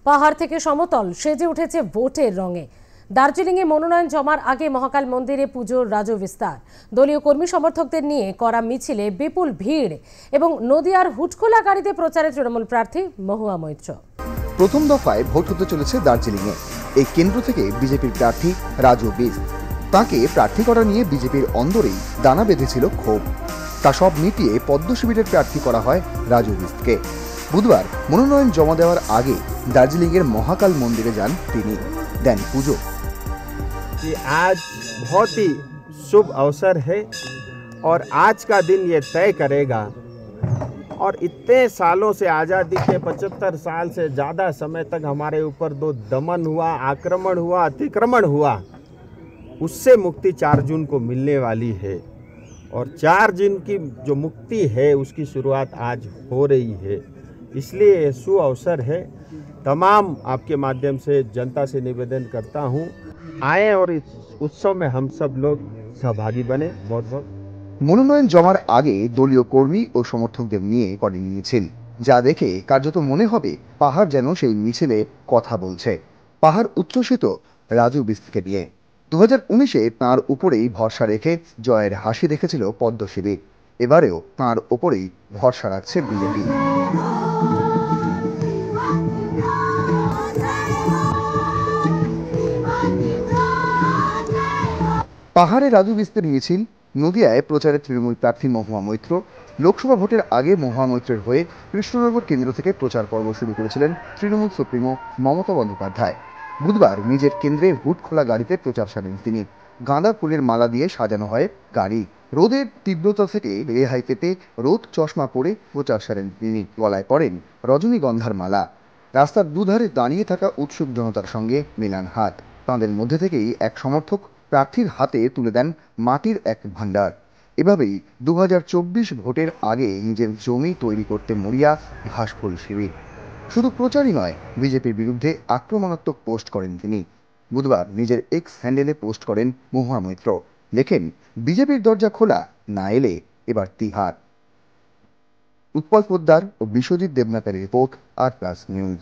পাহাড় থেকে সমতল সেজে উঠেছে ভোটের রঙে। দার্জিলিংয়ে মনোনয়ন জমার আগে মহাকাল মন্দিরে পুজোর রাজবিস্তার। দলীয় কর্মী সমর্থকদের নিয়ে করা মিছিলে বিপুল ভিড় এবং নদিয়ার হুটখোলা গাড়িতে প্রচারে তৃণমূল প্রার্থী মহুয়া মৈত্র। প্রথম দফায় ভোট হতে চলেছে দার্জিলিংয়ে। এই কেন্দ্র থেকে বিজেপির প্রার্থী রাজু বিস্ট। তাকে প্রার্থী করা নিয়ে বিজেপির অন্দরেই দানা বেঁধেছিল ক্ষোভ। তা সব মিটিয়ে পদ্ম শিবিরের প্রার্থী করা হয় রাজু বিস্টকে। বুধবার মনোনয়ন জমা দেওয়ার আগে দার্জিলিংয়ের মহাকাল মন্দিরে যান তিনি, দেন পুজো। आज बहुत ही शुभ अवसर है और आज का दिन ये तय करेगा। और इतने सालों से आज़ादी के 75 साल से ज़्यादा समय तक हमारे ऊपर जो दमन हुआ, आक्रमण हुआ, अतिक्रमण हुआ, उससे मुक्ति 4 जून को मिलने वाली है। और 4 जून की जो मुक्ति है उसकी शुरुआत आज हो रही है। इसलिए ये शुभ अवसर है। तमाम आपके माध्यम से जनता से निवेदन करता हूँ, आए और इस उत्सव में हम सब लोग सहभागी बने। बहुत बहुत মনোনয়ন জমার আগে দলীয় কর্মী ও সমর্থকদের নিয়ে করেন মিছিল, যা দেখে কার্যত মনে হবে পাহাড় যেন সেই মিছিলে কথা বলছে। পাহাড় উচ্ছ্বসিত রাজু বিস্টকে নিয়ে। 2019-এ তাঁর উপরেই ভরসা রেখে জয়ের হাসি দেখেছিল পদ্ম শিবির। এবারেও তাঁর ওপরেই ভরসা রাখছে বিজেপি। পাহাড়ে রাজু বিস্টের মিছিল। নদিয়ায় প্রচারে তৃণমূল প্রার্থী মহুয়া মৈত্র। লোকসভা ভোটের আগে মহুয়া মৈত্রের হয়ে কৃষ্ণনগর কেন্দ্র থেকে প্রচার পর্ব শুরু করেছিলেন তৃণমূল সুপ্রিমো মমতা বন্দ্যোপাধ্যায়। বুধবার নিজের কেন্দ্রে হুটখোলা গাড়িতে প্রচার সারেন তিনি। গাঁদা ফুলের মালা দিয়ে সাজানো হয় গাড়ি। রোদের তীব্রতা থেকে রেহাই পেতে রোদ চশমা পরে প্রচার সারেন তিনি। গলায় পরেন রজনীগন্ধার মালা। রাস্তার দুধারে দাঁড়িয়ে থাকা উৎসুক জনতার সঙ্গে মেলান হাত। তাঁদের মধ্যে থেকেই এক সমর্থক প্রার্থীর হাতে তুলে দেন মাটির এক ভাণ্ডার। এভাবেই 2024 ভোটের আগে নিজের জমি তৈরি করতে মরিয়া ঘাসফুল শিবির। শুধু প্রচারই নয়, বিজেপির বিরুদ্ধে আক্রমণাত্মক পোস্ট করেন তিনি। বুধবার নিজের এক্স হ্যান্ডেলে পোস্ট করেন মহুয়া মৈত্র, লেখেন, বিজেপির দরজা খোলা, না এলে এবার তিহার। উৎপল পোদ্দার ও বিশ্বজিৎ দেবনাথের রিপোর্ট, আর প্লাস নিউজ।